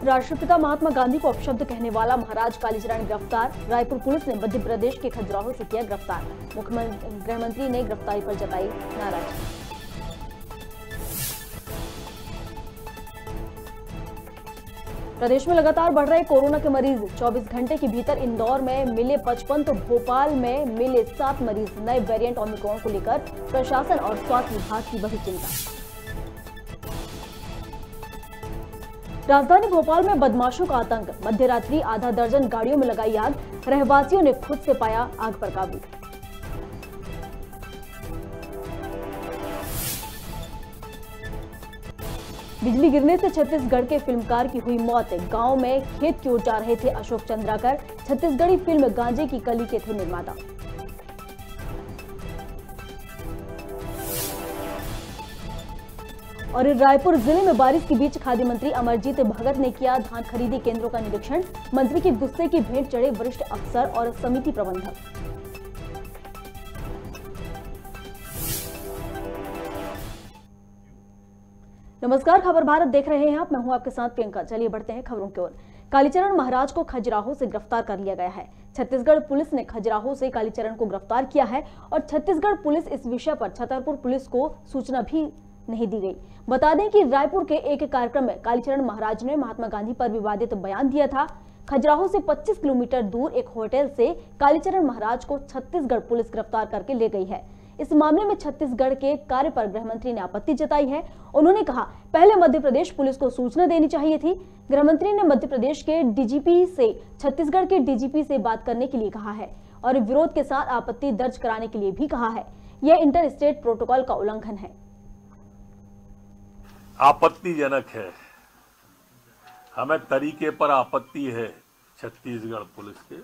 राष्ट्रपिता महात्मा गांधी को अपशब्द कहने वाला महाराज कालीचरण गिरफ्तार। रायपुर पुलिस ने मध्य प्रदेश के खजुराहो से किया गिरफ्तार। मुख्यमंत्री गृह मंत्री ने गिरफ्तारी पर जताई नाराजगी। प्रदेश में लगातार बढ़ रहे कोरोना के मरीज। 24 घंटे के भीतर इंदौर में मिले 55 तो भोपाल में मिले 7 मरीज। नए वेरिएंट ओमिक्रॉन को लेकर प्रशासन और स्वास्थ्य विभाग की बढ़ी चिंता। राजधानी भोपाल में बदमाशों का आतंक। मध्य रात्रि आधा दर्जन गाड़ियों में लगाई आग। रहवासियों ने खुद से पाया आग पर काबू। बिजली गिरने से छत्तीसगढ़ के फिल्मकार की हुई मौत। गांव में खेत की ओर जा रहे थे अशोक चंद्राकर। छत्तीसगढ़ी फिल्म गांजे की कली के थे निर्माता। और रायपुर जिले में बारिश के बीच खाद्य मंत्री अमरजीत भगत ने किया धान खरीदी केंद्रों का निरीक्षण। मंत्री के गुस्से की भेंट चढ़े वरिष्ठ अफसर और समिति प्रबंधक। नमस्कार, खबर भारत देख रहे हैं आप। मैं हूं आपके साथ प्रियंका। चलिए बढ़ते हैं खबरों की ओर। कालीचरण महाराज को खजुराहो से गिरफ्तार कर लिया गया है। छत्तीसगढ़ पुलिस ने खजुराहो से कालीचरण को गिरफ्तार किया है और छत्तीसगढ़ पुलिस इस विषय पर छतरपुर पुलिस को सूचना भी नहीं दी गई। बता दें कि रायपुर के एक कार्यक्रम में कालीचरण महाराज ने महात्मा गांधी पर विवादित बयान दिया था। खजुराहो से 25 किलोमीटर दूर एक होटल से कालीचरण महाराज को छत्तीसगढ़ पुलिस गिरफ्तार करके ले गई है। इस मामले में छत्तीसगढ़ के कार्य पर गृह मंत्री ने आपत्ति जताई है। उन्होंने कहा, पहले मध्य प्रदेश पुलिस को सूचना देनी चाहिए थी। गृह मंत्री ने मध्य प्रदेश के डीजीपी से छत्तीसगढ़ के डीजीपी से बात करने के लिए कहा है और विरोध के साथ आपत्ति दर्ज कराने के लिए भी कहा है। यह इंटर स्टेट प्रोटोकॉल का उल्लंघन है। आपत्तिजनक है। हमें तरीके पर आपत्ति है छत्तीसगढ़ पुलिस के।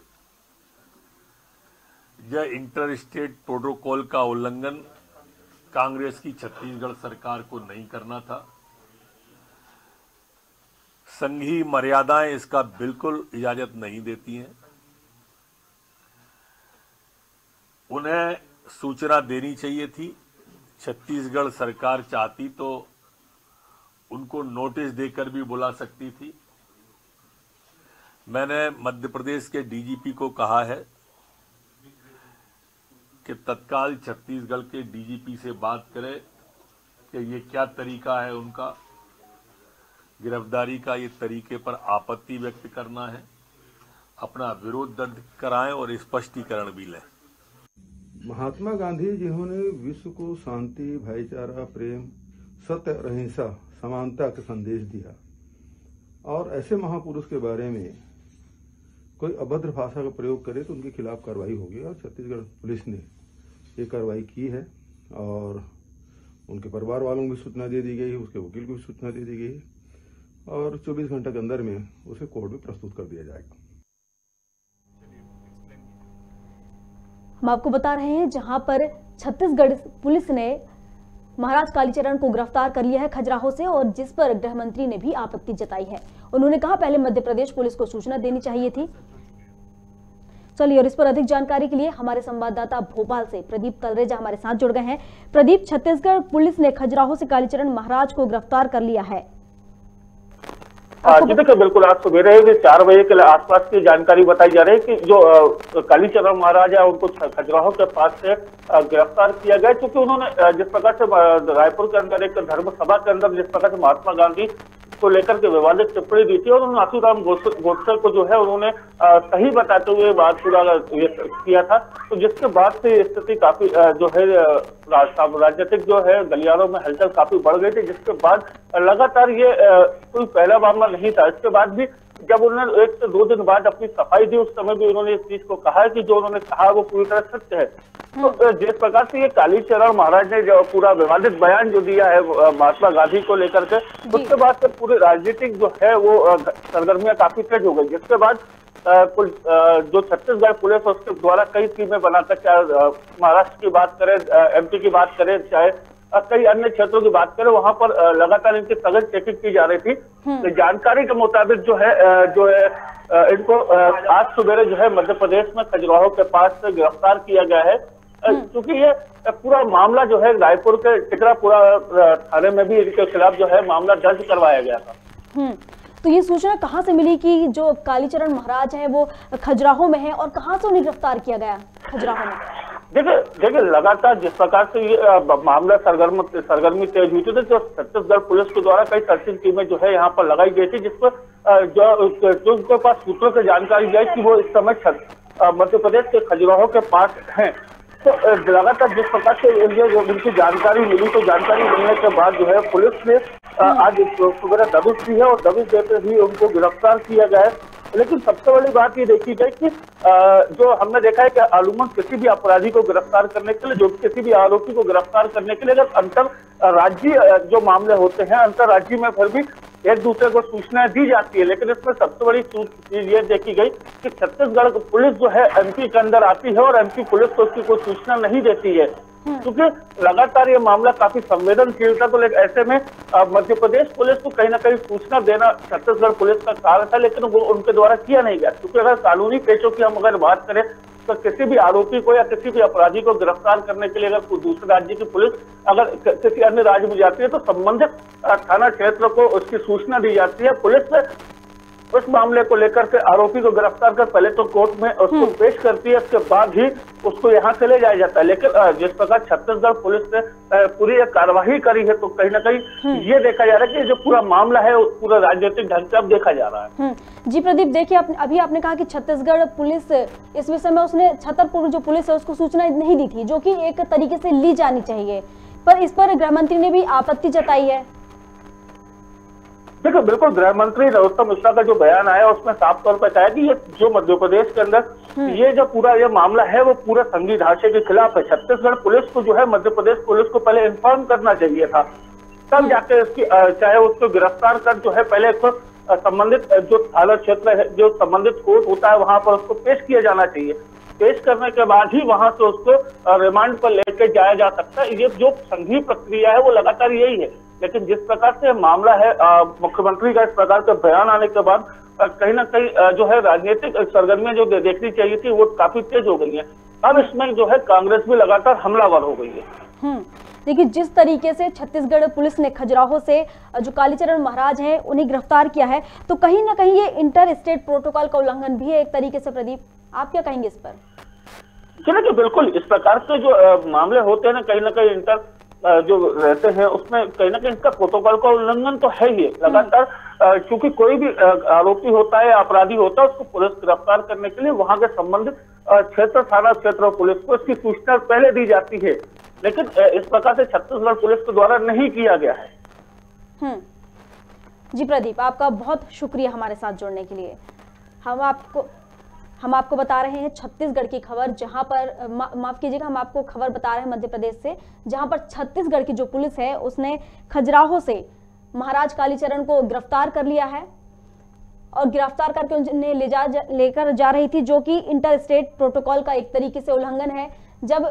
यह इंटर स्टेट प्रोटोकॉल का उल्लंघन कांग्रेस की छत्तीसगढ़ सरकार को नहीं करना था। संघीय मर्यादाएं इसका बिल्कुल इजाजत नहीं देती हैं। उन्हें सूचना देनी चाहिए थी। छत्तीसगढ़ सरकार चाहती तो उनको नोटिस देकर भी बुला सकती थी। मैंने मध्य प्रदेश के डीजीपी को कहा है कि तत्काल छत्तीसगढ़ के डीजीपी से बात करें कि ये क्या तरीका है उनका गिरफ्तारी का। ये तरीके पर आपत्ति व्यक्त करना है, अपना विरोध दर्ज कराएं और स्पष्टीकरण भी लें। महात्मा गांधी जिन्होंने विश्व को शांति, भाईचारा, प्रेम, सत्य और अहिंसा, समानता का संदेश दिया, और ऐसे महापुरुष के बारे में कोई अभद्र भाषा का प्रयोग करे तो उनके खिलाफ कार्रवाई होगी। और छत्तीसगढ़ पुलिस ने ये कार्रवाई की है और उनके परिवार वालों को भी सूचना दे दी गई है, उसके वकील को भी सूचना दे दी गई है और 24 घंटे के अंदर में उसे कोर्ट में प्रस्तुत कर दिया जाएगा। हम आपको बता रहे हैं जहां पर छत्तीसगढ़ पुलिस ने महाराज कालीचरण को गिरफ्तार कर लिया है खजुराहो से, और जिस पर गृह मंत्री ने भी आपत्ति जताई है। उन्होंने कहा, पहले मध्य प्रदेश पुलिस को सूचना देनी चाहिए थी। चलिए, और इस पर अधिक जानकारी के लिए हमारे संवाददाता भोपाल से प्रदीप तलरेजा हमारे साथ जुड़ गए हैं। प्रदीप, छत्तीसगढ़ पुलिस ने खजुराहो से कालीचरण महाराज को गिरफ्तार कर लिया है। जी देखिए, बिल्कुल आज सवेरे 4 बजे के आसपास की जानकारी बताई जा रही है कि जो कालीचरण महाराज है उनको खजुराहो के पास से गिरफ्तार किया गया, क्योंकि उन्होंने जिस प्रकार से रायपुर के अंदर एक धर्म सभा के अंदर जिस प्रकार से महात्मा गांधी को लेकर के विवादित टिप्पणी दी थी और उन्होंने नाथूराम गोडसे को जो है उन्होंने सही बताते हुए बात पूरा किया था। तो जिसके बाद से स्थिति काफी जो है राजनीतिक जो है गलियारों में हलचल काफी बढ़ गई थी, जिसके बाद लगातार ये कोई पहला मामला नहीं था। इसके बाद भी जब उन्होंने 1 से 2 दिन बाद अपनी सफाई दी, उस समय भी उन्होंने इस चीज को कहा है कि जो उन्होंने कहा वो पूरी तरह सत्य है। तो जिस प्रकार से ये कालीचरण महाराज ने जो पूरा विवादित बयान जो दिया है महात्मा गांधी को लेकर के, उसके बाद से पूरी राजनीतिक जो है वो सरगर्मियां काफी तेज हो गई। जिसके बाद जो छत्तीसगढ़ पुलिस उसके द्वारा कई टीमें बनाकर, चाहे महाराष्ट्र की बात करें, एमपी की बात करें, चाहे कई अन्य क्षेत्रों की बात करें, वहां पर लगातार इनकी सघन चेकिंग की जा रही थी। तो जानकारी के मुताबिक जो है इनको आज सवेरे जो है मध्य प्रदेश में खजुराहो के पास से गिरफ्तार किया गया है, क्योंकि ये पूरा मामला जो है रायपुर के टिकरापुरा थाने में भी इनके खिलाफ जो है मामला दर्ज करवाया गया था। तो ये सूचना कहाँ से मिली कि जो कालीचरण महाराज है वो खजुराहो में है, और कहाँ से उन्हें गिरफ्तार किया गया खजुराहो में? देखिए लगातार जिस प्रकार से ये मामला सरगर्मी तेज हुई थी, तो छत्तीसगढ़ पुलिस के द्वारा कई सर्चिंग टीमें जो है यहाँ पर लगाई गई थी, जिस पर जो उनके पास सूत्रों से जानकारी आई कि वो इस समय मध्य प्रदेश के खजुराहो के पास हैं। तो लगातार जिस प्रकार से उनकी जानकारी मिली, तो जानकारी मिलने के बाद जो है पुलिस ने आज सुबह दबिश दी है और दबिश देते ही उनको गिरफ्तार किया गया है। लेकिन सबसे बड़ी बात ये देखी गई कि जो हमने देखा है कि अमूमन किसी भी अपराधी को गिरफ्तार करने के लिए, जो किसी भी आरोपी को गिरफ्तार करने के लिए अगर अंतर राज्य जो मामले होते हैं, अंतर राज्य में फिर भी एक दूसरे को सूचनाएं दी जाती है। लेकिन इसमें सबसे बड़ी चीज ये देखी गई कि छत्तीसगढ़ पुलिस जो है एमपी के अंदर आती है और एमपी पुलिस को उसकी कोई सूचना नहीं देती है, क्योंकि लगातार ये मामला काफी संवेदनशील था। तो ऐसे में मध्य प्रदेश पुलिस को कहीं ना कहीं सूचना देना छत्तीसगढ़ पुलिस का कार्य था, लेकिन वो उनके द्वारा किया नहीं गया। क्योंकि अगर कानूनी पेशों की हम अगर बात करें तो किसी भी आरोपी को या किसी भी अपराधी को गिरफ्तार करने के लिए अगर दूसरे राज्य की पुलिस अगर किसी अन्य राज्य में जाती है तो संबंधित थाना क्षेत्र को उसकी सूचना दी जाती है। पुलिस उस मामले को लेकर के आरोपी को गिरफ्तार कर पहले तो कोर्ट में उसको पेश करती है, उसके बाद ही उसको यहाँ से ले जाया जाता है। लेकिन जिस प्रकार छत्तीसगढ़ पुलिस ने पूरी एक कार्रवाई करी है, तो कहीं ना कहीं ये देखा जा रहा है कि जो पूरा मामला है वो पूरा राजनीतिक ढंग से अब देखा जा रहा है। जी प्रदीप, देखिए अभी आपने कहा कि छत्तीसगढ़ पुलिस इस विषय में उसने छतरपुर जो पुलिस है उसको सूचना नहीं दी थी, जो कि एक तरीके से ली जानी चाहिए, पर इस पर गृह मंत्री ने भी आपत्ति जताई है। देखो बिल्कुल, गृह मंत्री नरोत्तम मिश्रा का जो बयान आया उसमें साफ तौर पर कहा कि ये जो मध्य प्रदेश के अंदर ये जो पूरा ये मामला है वो पूरा संघीय ढांचे के खिलाफ है। छत्तीसगढ़ पुलिस को जो है मध्य प्रदेश पुलिस को पहले इन्फॉर्म करना चाहिए था, तब जाके इसकी चाहे उसको गिरफ्तार कर जो है पहले इसको संबंधित जो थाना क्षेत्र है, जो संबंधित कोर्ट होता है वहां पर उसको पेश किया जाना चाहिए। पेश करने के बाद ही वहां से उसको रिमांड पर लेके जाया जा सकता है। ये जो संघीय प्रक्रिया है वो लगातार यही है। लेकिन जिस प्रकार से मामला है, मुख्यमंत्री का इस प्रकार का बयान आने के बाद कहीं ना कहीं जो है राजनीतिक सरगर्मियां जो देखनी चाहिए थी वो काफी तेज हो गई है। अब इसमें जो है कांग्रेस भी लगातार हमलावर हो गई है। देखिए जिस तरीके से छत्तीसगढ़ पुलिस ने खजुराहो से जो कालीचरण महाराज हैं उन्हें गिरफ्तार किया है, तो कहीं ना कहीं ये इंटर स्टेट प्रोटोकॉल का उल्लंघन भी है एक तरीके से। प्रदीप, आप क्या कहेंगे इस पर? चलिए, जो बिल्कुल इस प्रकार से जो मामले होते हैं ना कहीं इंटर जो रहते हैं उसमें कहीं ना कहीं इसका प्रोटोकॉल का उल्लंघन तो है ही लगातार। क्योंकि कोई भी आरोपी होता है, अपराधी होता है, उसको पुलिस गिरफ्तार करने के लिए वहां के संबंधित क्षेत्र, थाना क्षेत्र और पुलिस को इसकी सूचना पहले दी जाती है। लेकिन इस प्रकार से छत्तीसगढ़ पुलिस के द्वारा नहीं किया गया है। जी प्रदीप, आपका बहुत शुक्रिया हमारे साथ जुड़ने के लिए। हम आपको बता रहे हैं छत्तीसगढ़ की खबर, जहां पर माफ कीजिएगा, हम आपको खबर बता रहे हैं मध्य प्रदेश से, जहां पर छत्तीसगढ़ की जो पुलिस है उसने खजुराहो से महाराज कालीचरण को गिरफ्तार कर लिया है और गिरफ्तार करके उन्हें लेकर जा रही थी, जो कि इंटर स्टेट प्रोटोकॉल का एक तरीके से उल्लंघन है। जब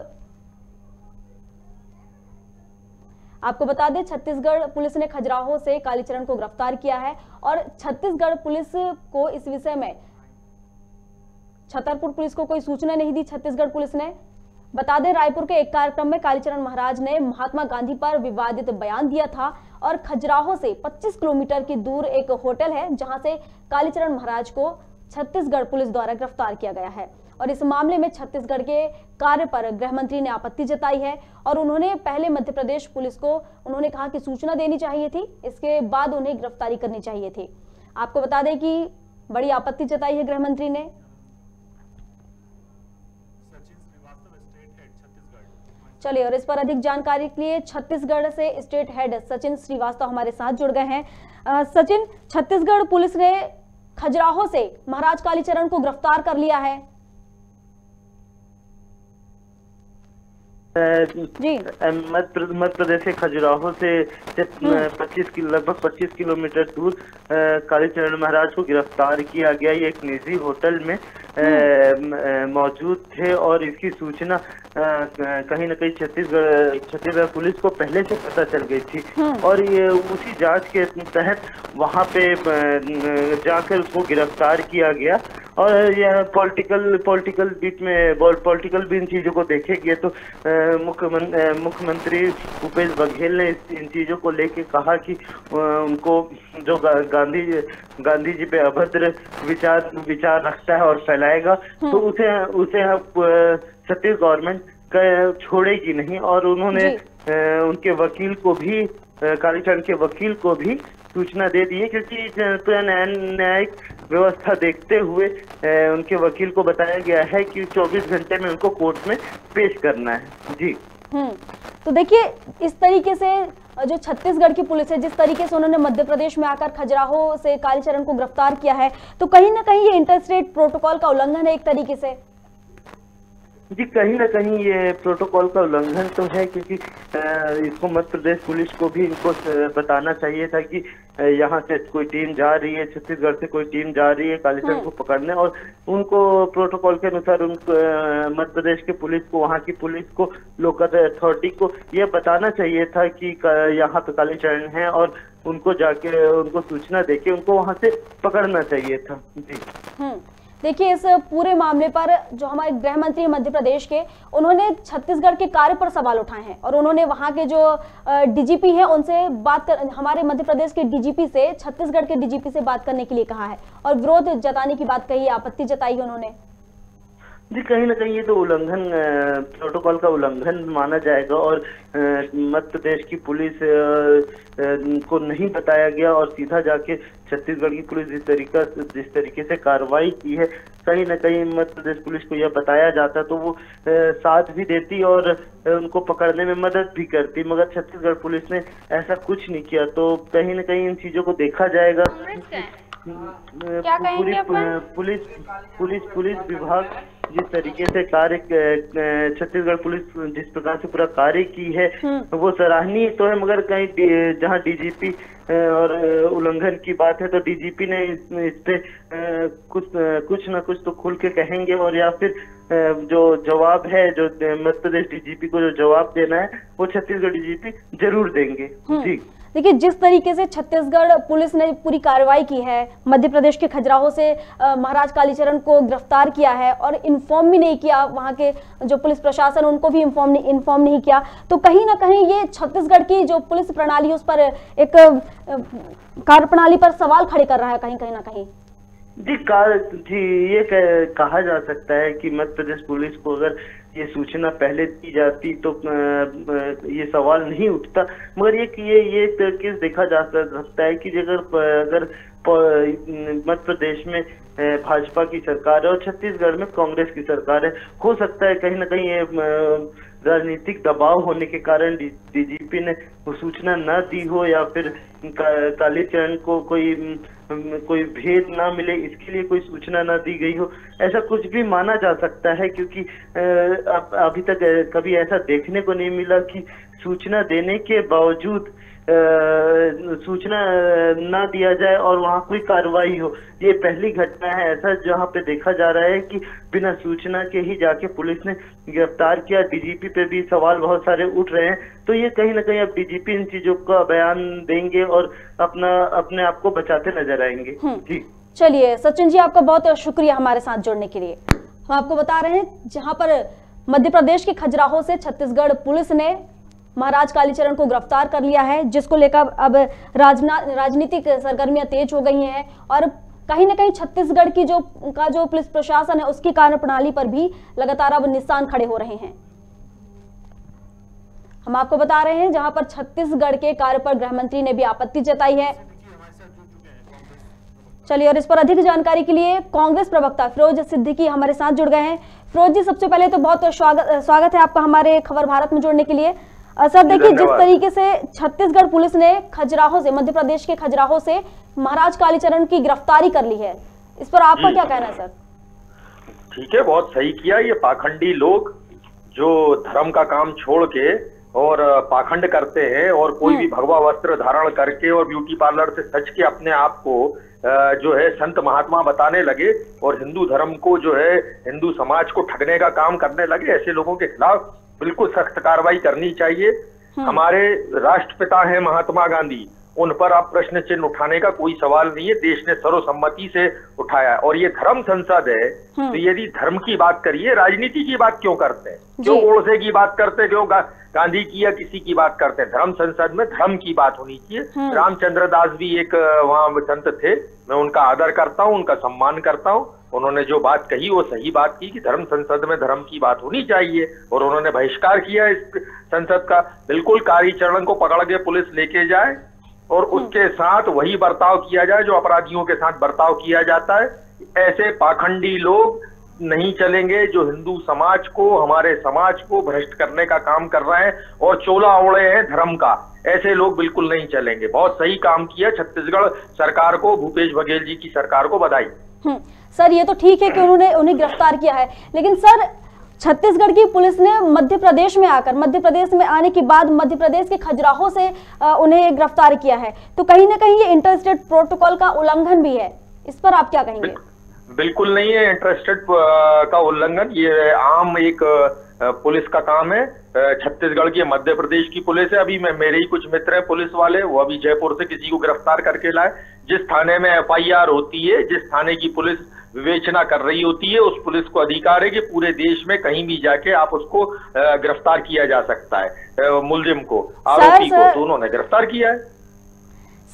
आपको बता दें, छत्तीसगढ़ पुलिस ने खजुराहो से कालीचरण को गिरफ्तार किया है और छत्तीसगढ़ पुलिस को इस विषय में छतरपुर पुलिस को कोई सूचना नहीं दी। छत्तीसगढ़ पुलिस ने बता दें, रायपुर के एक कार्यक्रम में कालीचरण महाराज ने महात्मा गांधी पर विवादित बयान दिया था और खजुराहो से 25 किलोमीटर की दूर एक होटल है जहां से कालीचरण महाराज को छत्तीसगढ़ पुलिस द्वारा गिरफ्तार किया गया है। और इस मामले में छत्तीसगढ़ के कार्य पर गृह मंत्री ने आपत्ति जताई है और उन्होंने पहले मध्य प्रदेश पुलिस को उन्होंने कहा कि सूचना देनी चाहिए थी, इसके बाद उन्हें गिरफ्तारी करनी चाहिए थी। आपको बता दें कि बड़ी आपत्ति जताई है गृह मंत्री ने। चलिए, और इस पर अधिक जानकारी के लिए छत्तीसगढ़ से स्टेट हेड सचिन श्रीवास्तव हमारे साथ जुड़ गए हैं। सचिन, छत्तीसगढ़ पुलिस ने खजुराहो से महाराज कालीचरण को गिरफ्तार कर लिया है। जी, मध्य प्रदेश के खजुराहो से लगभग 25 किलोमीटर दूर कालीचरण महाराज को गिरफ्तार किया गया। ये एक निजी होटल में मौजूद थे और इसकी सूचना कहीं न कहीं छत्तीसगढ़ पुलिस को पहले से पता चल गई थी और ये उसी जांच के तहत वहां पे जाकर उसको गिरफ्तार किया गया और यह पॉलिटिकल बीट में पॉलिटिकल भी इन चीजों को देखेंगे तो मुख्यमंत्री भूपेश बघेल ने इन चीजों को लेके कहा कि उनको जो गांधी जी पे अभद्र विचार रखता है और फैलाएगा तो उसे छत्तीस गवर्नमेंट छोड़ेगी नहीं। और उन्होंने उनके वकील को भी, कालीचरण के वकील को भी सूचना दे दी है, क्योंकि न्यायिक व्यवस्था देखते हुए उनके वकील को बताया गया है कि 24 घंटे में उनको कोर्ट में पेश करना है। जी तो देखिए, इस तरीके से जो छत्तीसगढ़ की पुलिस है, जिस तरीके से उन्होंने मध्य प्रदेश में आकर खजुराहो से कालीचरण को गिरफ्तार किया है, तो कहीं ना कहीं ये इंटरस्टेट प्रोटोकॉल का उल्लंघन है एक तरीके से। जी कहीं ना कहीं ये प्रोटोकॉल का उल्लंघन तो है, क्योंकि इसको मध्य प्रदेश पुलिस को भी इनको बताना चाहिए था कि यहाँ से कोई टीम जा रही है, छत्तीसगढ़ से कोई टीम जा रही है कालीचरण को पकड़ने, और उनको प्रोटोकॉल के अनुसार उनको मध्य प्रदेश के पुलिस को, वहाँ की पुलिस को, लोकल अथॉरिटी को यह बताना चाहिए था कि यहाँ पे कालीचरण है, और उनको जाके उनको सूचना देके उनको वहाँ से पकड़ना चाहिए था। जी देखिए, इस पूरे मामले पर जो हमारे गृह मंत्री मध्य प्रदेश के, उन्होंने छत्तीसगढ़ के कार्य पर सवाल उठाए हैं और उन्होंने वहां के जो डीजीपी हैं उनसे हमारे मध्य प्रदेश के डीजीपी से छत्तीसगढ़ के डीजीपी से बात करने के लिए कहा है और विरोध जताने की बात कही, आपत्ति जताई है उन्होंने। जी कहीं ना कहीं ये तो उल्लंघन, प्रोटोकॉल का उल्लंघन माना जाएगा, और मध्य प्रदेश की पुलिस को नहीं बताया गया और सीधा जाके छत्तीसगढ़ की पुलिस जिस तरीके से कार्रवाई की है, कहीं ना कहीं मध्य प्रदेश पुलिस को यह बताया जाता तो वो साथ भी देती और उनको पकड़ने में मदद भी करती, मगर छत्तीसगढ़ पुलिस ने ऐसा कुछ नहीं किया। तो कहीं ना कहीं इन चीजों को देखा जाएगा। क्या कहेंगे अपन? पुलिस विभाग जिस तरीके से कार्य, छत्तीसगढ़ पुलिस जिस प्रकार से पूरा कार्य की है वो सराहनीय तो है, मगर कहीं जहां डीजीपी और उल्लंघन की बात है तो डीजीपी ने इस पे कुछ ना कुछ तो खुल के कहेंगे, और या फिर जो जवाब है, जो मध्य प्रदेश डीजीपी को जो जवाब देना है वो छत्तीसगढ़ डीजीपी जरूर देंगे। जी देखिए, जिस तरीके से छत्तीसगढ़ पुलिस ने पूरी कार्रवाई की है, मध्य प्रदेश के खजुराहो से महाराज कालीचरण को गिरफ्तार किया है और इन्फॉर्म भी नहीं किया, वहां के जो पुलिस प्रशासन उनको भी इन्फॉर्म नहीं किया, तो कहीं ना कहीं ये छत्तीसगढ़ की जो पुलिस प्रणाली है उस पर एक कार्यप्रणाली पर सवाल खड़े कर रहा है कहीं ना कहीं। जी ये कहा जा सकता है कि मध्य प्रदेश पुलिस को अगर ये सूचना पहले दी जाती तो ये सवाल नहीं उठता, मगर ये केस देखा जा सकता है कि अगर मध्य प्रदेश में भाजपा की सरकार है और छत्तीसगढ़ में कांग्रेस की सरकार है, हो सकता है कहीं ना कहीं ये राजनीतिक दबाव होने के कारण डीजीपी ने वो सूचना न दी हो, या फिर कालीचरण को कोई भेद ना मिले इसके लिए कोई सूचना ना दी गई हो, ऐसा कुछ भी माना जा सकता है, क्योंकि अभी तक कभी ऐसा देखने को नहीं मिला कि सूचना देने के बावजूद सूचना ना दिया जाए और वहाँ कोई कार्रवाई हो। ये पहली घटना है ऐसा जहाँ पे देखा जा रहा है कि बिना सूचना के ही जाके पुलिस ने गिरफ्तार किया। डीजीपी पे भी सवाल बहुत सारे उठ रहे हैं, तो ये कहीं ना कहीं अब डीजीपी इन चीजों का बयान देंगे और अपने आप को बचाते नजर आएंगे। जी चलिए सचिन जी, आपका बहुत शुक्रिया हमारे साथ जुड़ने के लिए। हम आपको बता रहे हैं जहाँ पर मध्य प्रदेश के खजुराहो से छत्तीसगढ़ पुलिस ने महाराज कालीचरण को गिरफ्तार कर लिया है, जिसको लेकर अब राजनीतिक सरगर्मियां तेज हो गई हैं और कहीं ना कहीं छत्तीसगढ़ की जो पुलिस प्रशासन है उसकी कार्यप्रणाली पर भी लगातार अब निशान खड़े हो रहे हैं। हम आपको बता रहे हैं जहां पर छत्तीसगढ़ के कार्य पर गृह मंत्री ने भी आपत्ति जताई है। चलिए, और इस पर अधिक जानकारी के लिए कांग्रेस प्रवक्ता फिरोज सिद्दीकी हमारे साथ जुड़ गए हैं। फिरोज जी, सबसे पहले तो बहुत स्वागत है आपका हमारे खबर भारत में जुड़ने के लिए। सर देखिए, जिस तरीके से छत्तीसगढ़ पुलिस ने खजुराहो से, मध्य प्रदेश के खजुराहो से महाराज कालीचरण की गिरफ्तारी कर ली है, इस पर आपका क्या कहना है सर? ठीक है, बहुत सही किया। ये पाखंडी लोग जो धर्म का काम छोड़ के और पाखंड करते हैं और कोई भी भगवा वस्त्र धारण करके और ब्यूटी पार्लर से सच के अपने आप को जो है संत महात्मा बताने लगे और हिंदू धर्म को जो है हिंदू समाज को ठगने का काम करने लगे, ऐसे लोगों के खिलाफ बिल्कुल सख्त कार्रवाई करनी चाहिए। हमारे राष्ट्रपिता हैं महात्मा गांधी, उन पर आप प्रश्न चिन्ह उठाने का कोई सवाल नहीं है। देश ने सर्वसम्मति से उठाया और ये धर्म संसद है, तो यदि धर्म की बात करिए, राजनीति की बात क्यों करते हैं? क्यों गोडसे की बात करते हैं, क्यों गांधी की या किसी की बात करते हैं? धर्म संसद में धर्म की बात होनी चाहिए। रामचंद्र दास भी एक वहां संत थे, मैं उनका आदर करता हूं, उनका सम्मान करता हूं। उन्होंने जो बात कही वो सही बात की कि धर्म संसद में धर्म की बात होनी चाहिए, और उन्होंने बहिष्कार किया इस संसद का। बिल्कुल कालीचरण को पकड़ के पुलिस लेके जाए और उसके साथ वही बर्ताव किया जाए जो अपराधियों के साथ बर्ताव किया जाता है। ऐसे पाखंडी लोग नहीं चलेंगे जो हिंदू समाज को, हमारे समाज को भ्रष्ट करने का काम कर रहे हैं और चोला ओढ़े हैं धर्म का। ऐसे लोग बिल्कुल नहीं चलेंगे। बहुत सही काम किया छत्तीसगढ़ सरकार को, भूपेश बघेल जी की सरकार को बधाई। सर ये तो ठीक है कि उन्होंने उन्हें गिरफ्तार किया है, लेकिन सर छत्तीसगढ़ की पुलिस ने मध्य प्रदेश में आने के बाद मध्य प्रदेश के खजुराहो से उन्हें गिरफ्तार किया है, तो कहीं ना कहीं ये इंटरस्टेट प्रोटोकॉल का उल्लंघन भी है। इस पर आप क्या कहेंगे? बिल्कुल नहीं है इंटरस्टेट का उल्लंघन, ये आम एक पुलिस का काम है। छत्तीसगढ़ की, मध्य प्रदेश की पुलिस है। अभी मेरे ही कुछ मित्र हैं पुलिस वाले, वो अभी जयपुर से किसी को गिरफ्तार करके लाए। जिस थाने में FIR होती है, जिस थाने की पुलिस विवेचना कर रही होती है, उस पुलिस को अधिकार है कि पूरे देश में कहीं भी जाके आप उसको गिरफ्तार किया जा सकता है, मुलजिम को, आरोपी को। तो उन्होंने गिरफ्तार किया है।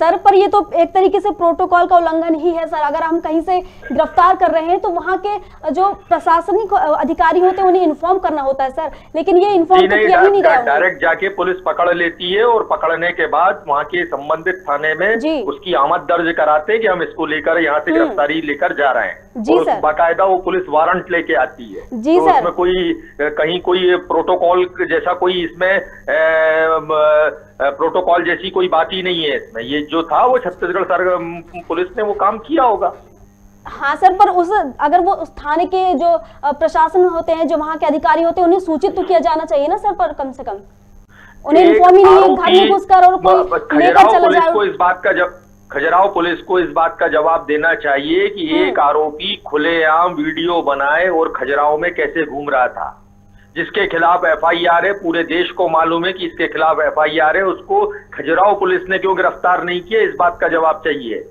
सर पर ये तो एक तरीके से प्रोटोकॉल का उल्लंघन ही है सर। अगर हम कहीं से गिरफ्तार कर रहे हैं तो वहाँ के जो प्रशासनिक अधिकारी होते हैं उन्हें इन्फॉर्म करना होता है सर, लेकिन ये इन्फॉर्म तो किया ही नहीं गया। डायरेक्ट जाके पुलिस पकड़ लेती है और पकड़ने के बाद वहाँ के संबंधित थाने में उसकी आमद दर्ज कराते हैं कि हम इसको लेकर यहाँ से गिरफ्तारी लेकर जा रहे हैं। जी सर। बाकायदा वो पुलिस वारंट लेके आती है। जी सर। उसमें कोई कहीं कोई प्रोटोकॉल जैसा कोई इसमें प्रोटोकॉल जैसी कोई बात ही नहीं है इसमें। ये जो था वो छत्तीसगढ़ पुलिस ने वो काम किया होगा। हाँ सर, पर अगर वो उस थाने के जो प्रशासन होते हैं, जो वहाँ के अधिकारी होते हैं, उन्हें सूचित तो किया जाना चाहिए ना सर, पर कम से कम उन्हें इन्फॉर्म ही नहीं है, घर में घुसकर और कोई लेकर चला जाए। खजुराहो पुलिस को इस बात का जवाब देना चाहिए कि एक आरोपी खुलेआम वीडियो बनाए और खजुराहो में कैसे घूम रहा था, जिसके खिलाफ FIR है। पूरे देश को मालूम है कि इसके खिलाफ FIR है, उसको खजुराहो पुलिस ने क्यों गिरफ्तार नहीं किया, इस बात का जवाब चाहिए।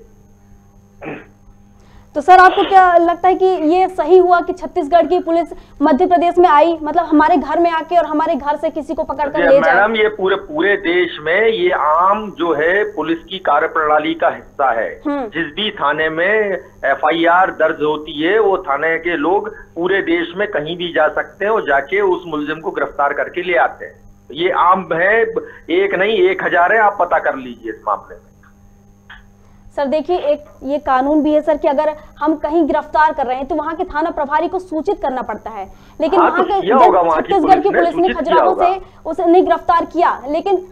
तो सर आपको क्या लगता है कि ये सही हुआ कि छत्तीसगढ़ की पुलिस मध्य प्रदेश में आई, मतलब हमारे घर में आके और हमारे घर से किसी को पकड़कर ले जाए? मैडम ये पूरे देश में ये आम जो है पुलिस की कार्यप्रणाली का हिस्सा है। जिस भी थाने में FIR दर्ज होती है वो थाने के लोग पूरे देश में कहीं भी जा सकते हैं और जाके उस मुलजिम को गिरफ्तार करके ले आते हैं। ये आम है, एक नहीं 1000 है, आप पता कर लीजिए इस मामले में। सर देखिए, एक ये कानून भी है सर कि अगर हम कहीं गिरफ्तार कर रहे हैं तो वहाँ के थाना प्रभारी को सूचित करना पड़ता है, लेकिन वहाँ के छत्तीसगढ़ की पुलिस ने खजुराहो से उसने गिरफ्तार किया, लेकिन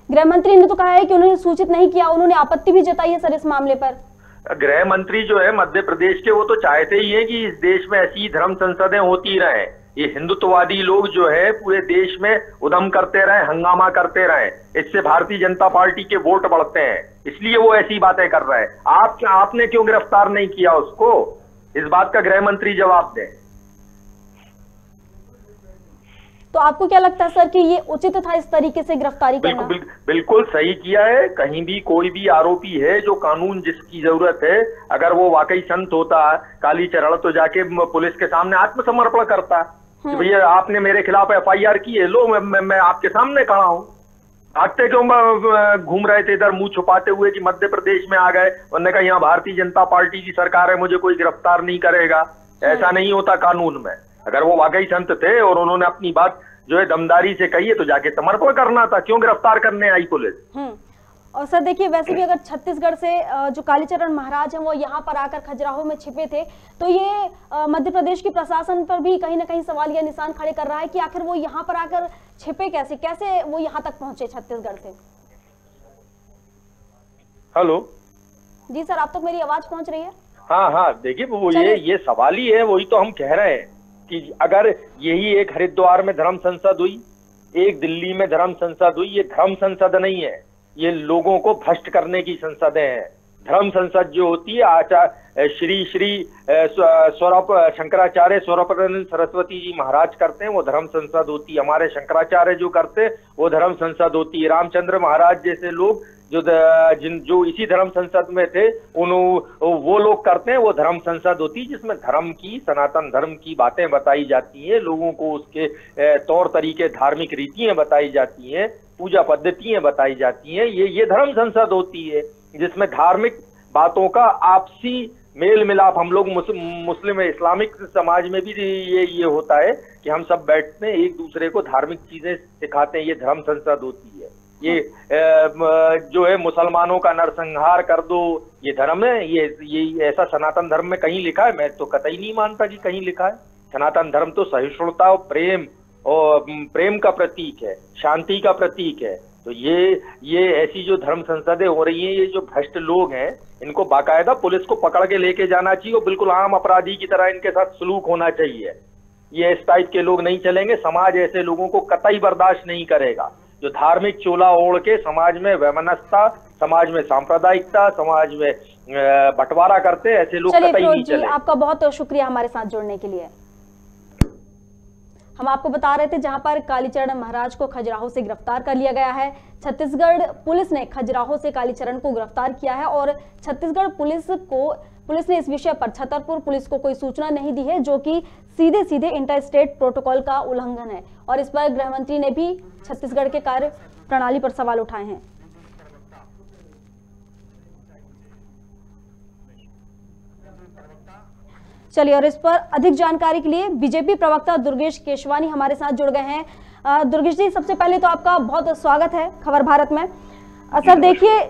गृह मंत्री ने तो कहा है कि उन्होंने सूचित नहीं किया। उन्होंने आपत्ति भी जताई है सर इस मामले पर। गृह मंत्री जो है मध्य प्रदेश के, वो तो चाहते ही है कि इस देश में ऐसी धर्म संसदें होती रहे। ये हिंदुत्ववादी लोग जो है पूरे देश में उधम करते रहे, हंगामा करते रहे, इससे भारतीय जनता पार्टी के वोट बढ़ते हैं, इसलिए वो ऐसी बातें कर रहे हैं। आपने क्यों गिरफ्तार नहीं किया उसको, इस बात का गृह मंत्री जवाब दें। तो आपको क्या लगता है सर कि ये उचित था इस तरीके से गिरफ्तारी करना? बिल्कुल सही किया है। कहीं भी कोई भी आरोपी है जो कानून जिसकी जरूरत है, अगर वो वाकई संत होता कालीचरण तो जाके पुलिस के सामने आत्मसमर्पण करता कि भैया आपने मेरे खिलाफ FIR की है, लो मैं आपके सामने खड़ा हूँ। भागते क्यों घूम रहे थे इधर मुंह छुपाते हुए कि मध्य प्रदेश में आ गए, उन्होंने कहा यहाँ भारतीय जनता पार्टी की सरकार है, मुझे कोई गिरफ्तार नहीं करेगा। ऐसा नहीं होता कानून में। अगर वो वाकई संत थे और उन्होंने अपनी बात जो है दमदारी से कही है तो जाके समर्पण करना था, क्यों गिरफ्तार करने आई पुलिस? और सर देखिए, वैसे भी अगर छत्तीसगढ़ से जो कालीचरण महाराज हैं वो यहाँ पर आकर खजुराहो में छिपे थे, तो ये मध्य प्रदेश की प्रशासन पर भी कहीं ना कहीं सवाल या निशान खड़े कर रहा है कि आखिर वो यहाँ पर आकर छिपे कैसे वो यहाँ तक पहुंचे छत्तीसगढ़ से। हेलो जी सर, आप तक मेरी आवाज पहुंच रही है? हाँ, देखिए वो ये सवाल ही है, वही तो हम कह रहे हैं कि अगर यही एक हरिद्वार में धर्म संसद हुई, एक दिल्ली में धर्म संसद हुई, ये धर्म संसद नहीं है, ये लोगों को भ्रष्ट करने की संसदें हैं। धर्म संसद जो होती है आचार्य श्री स्वरूप शंकराचार्य स्वरूपानंद सरस्वती जी महाराज करते हैं, वो धर्म संसद होती है। हमारे शंकराचार्य जो करते हैं वो धर्म संसद होती है। रामचंद्र महाराज जैसे लोग जो इसी धर्म संसद में थे वो लोग करते हैं। वो धर्म संसद होती है जिसमें धर्म की, सनातन धर्म की बातें बताई जाती हैं, लोगों को उसके तौर तरीके, धार्मिक रीतियां बताई जाती हैं, पूजा पद्धतियां बताई जाती हैं। ये धर्म संसद होती है जिसमें धार्मिक बातों का आपसी मेल मिलाप, हम लोग मुस्लिम इस्लामिक समाज में भी ये होता है कि हम सब बैठते हैं, एक दूसरे को धार्मिक चीजें सिखाते हैं। ये धर्म संसद होती है। ये जो है मुसलमानों का नरसंहार कर दो, ये धर्म है? ये ऐसा सनातन धर्म में कहीं लिखा है? मैं तो कतई नहीं मानता कि कहीं लिखा है। सनातन धर्म तो सहिष्णुता और प्रेम का प्रतीक है, शांति का प्रतीक है। तो ये ऐसी जो धर्म संसदें हो रही हैं, ये जो भ्रष्ट लोग हैं, इनको बाकायदा पुलिस को पकड़ के लेके जाना चाहिए और बिल्कुल आम अपराधी की तरह इनके साथ सलूक होना चाहिए। ये इस टाइप के लोग नहीं चलेंगे। समाज ऐसे लोगों को कतई बर्दाश्त नहीं करेगा जो धार्मिक चोला ओढ़ के समाज में वैमनस्यता, समाज में सांप्रदायिकता, समाज में बंटवारा करते, ऐसे लोग कतई नहीं चलेंगे। आपका बहुत शुक्रिया हमारे साथ जुड़ने के लिए। हम आपको बता रहे थे जहां पर कालीचरण महाराज को खजुराहो से गिरफ्तार कर लिया गया है। छत्तीसगढ़ पुलिस ने खजुराहो से कालीचरण को गिरफ्तार किया है और छत्तीसगढ़ पुलिस ने इस विषय पर छतरपुर पुलिस को कोई सूचना नहीं दी है, जो कि सीधे सीधे इंटर स्टेट प्रोटोकॉल का उल्लंघन है। और इस पर गृह मंत्री ने भी छत्तीसगढ़ के कार्य प्रणाली पर सवाल उठाए हैं। चलिए, और इस पर अधिक जानकारी के लिए बीजेपी प्रवक्ता दुर्गेश केशवानी हमारे साथ जुड़ गए हैं। दुर्गेश जी, सबसे पहले तो आपका बहुत स्वागत है खबर भारत में। सर देखिए,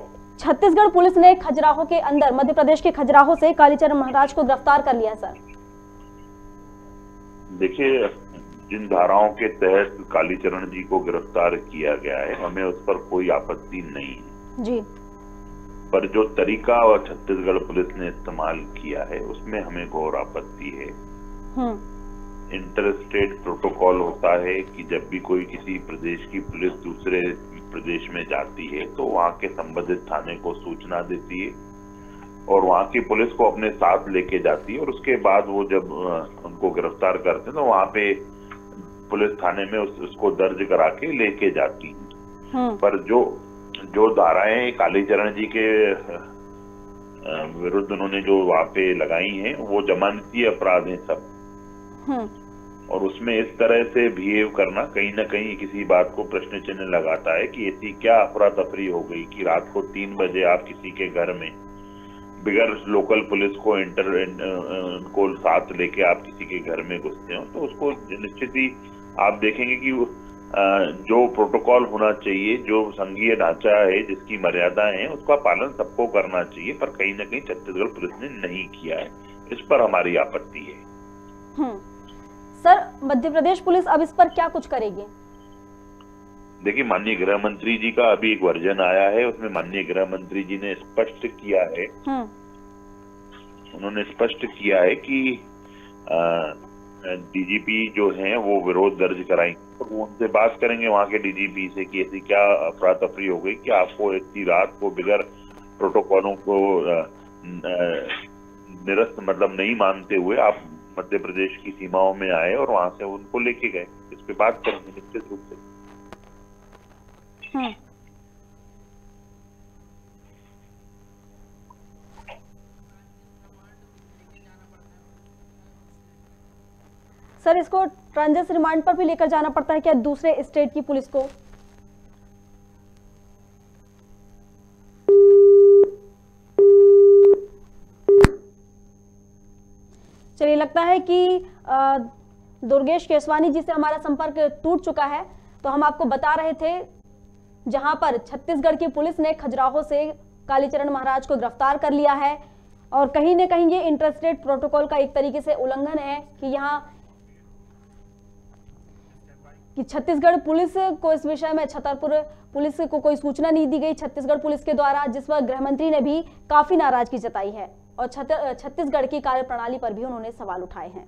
छत्तीसगढ़ पुलिस ने खजुराहो के अंदर, मध्य प्रदेश के खजुराहो से कालीचरण महाराज को गिरफ्तार कर लिया है। सर देखिए, जिन धाराओं के तहत कालीचरण जी को गिरफ्तार किया गया है, हमें उस पर कोई आपत्ति नहीं है जी, पर जो तरीका और छत्तीसगढ़ पुलिस ने इस्तेमाल किया है उसमें हमें घोर आपत्ति है। इंटर स्टेट प्रोटोकॉल होता है कि जब भी कोई किसी प्रदेश की पुलिस दूसरे प्रदेश में जाती है तो वहां के संबंधित थाने को सूचना देती है और वहां की पुलिस को अपने साथ लेके जाती है और उसके बाद वो जब उनको गिरफ्तार करते हैं तो वहां पे पुलिस थाने में उसको दर्ज करा के लेके जाती है। पर जो धाराएं कालीचरण जी के विरुद्ध उन्होंने जो वहां पे लगाई हैं वो जमानती अपराध हैं सब, और उसमें इस तरह से बिहेव करना कहीं ना कहीं किसी बात को प्रश्न चिन्ह लगाता है कि ऐसी क्या अफरा तफरी हो गई कि रात को 3 बजे आप किसी के घर में बिगर लोकल पुलिस को उनको साथ लेके आप किसी के घर में घुसते हो। तो उसको निश्चित ही आप देखेंगे कि जो प्रोटोकॉल होना चाहिए, जो संघीय ढांचा है, जिसकी मर्यादाएं हैं, उसका पालन सबको करना चाहिए, पर कहीं ना कहीं छत्तीसगढ़ पुलिस ने नहीं किया है। इस पर हमारी आपत्ति है। सर, मध्य प्रदेश पुलिस अब इस पर क्या कुछ करेगी? देखिए, माननीय गृह मंत्री जी का अभी एक वर्जन आया है, उसमें माननीय गृह मंत्री जी ने स्पष्ट किया है, उन्होंने स्पष्ट किया है कि डीजीपी जो हैं वो विरोध दर्ज कराएंगे और वो उनसे बात करेंगे वहां के डीजीपी से कि ऐसी क्या अफरा तफरी हो गई कि आपको इतनी रात को बिगर प्रोटोकॉलों को निरस्त मतलब नहीं मानते हुए आप मध्य प्रदेश की सीमाओं में आए और वहां से उनको लेके गए। इस पे बात करेंगे निश्चित रूप से। सर, इसको ट्रांजिट रिमांड पर भी लेकर जाना पड़ता है क्या दूसरे स्टेट की पुलिस को? चलिए, लगता है कि दुर्गेश केशवानी जी से हमारा संपर्क टूट चुका है। तो हम आपको बता रहे थे जहां पर छत्तीसगढ़ की पुलिस ने खजुराहो से कालीचरण महाराज को गिरफ्तार कर लिया है और कहीं न कहीं ये इंटर स्टेट प्रोटोकॉल का एक तरीके से उल्लंघन है कि छत्तीसगढ़ पुलिस को इस विषय में छतरपुर पुलिस को कोई सूचना नहीं दी गई छत्तीसगढ़ पुलिस के द्वारा, जिस पर गृह मंत्री ने भी काफी नाराजगी जताई है और छत्तीसगढ़ की कार्यप्रणाली पर भी उन्होंने सवाल उठाए हैं।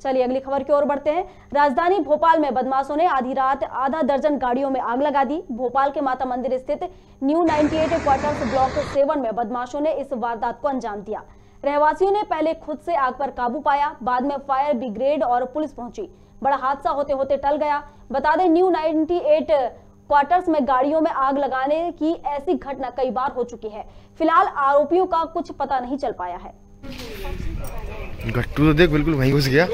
चलिए, अगली खबर की ओर बढ़ते हैं। राजधानी भोपाल में बदमाशों ने आधी रात आधा दर्जन गाड़ियों में आग लगा दी। भोपाल के माता मंदिर स्थित न्यू 98 क्वार्टर्स ब्लॉक 7 में बदमाशों ने इस वारदात को अंजाम दिया। रहवासियों ने पहले खुद से आग पर काबू पाया, बाद में फायर ब्रिगेड और पुलिस पहुंची। बड़ा हादसा होते होते टल गया। बता दें, न्यू 98 क्वार्टर्स में गाड़ियों में आग लगाने की ऐसी घटना कई बार हो चुकी है। फिलहाल आरोपियों का कुछ पता नहीं चल पाया है। गट्टू तो देख बिल्कुल वहीं घुस गया।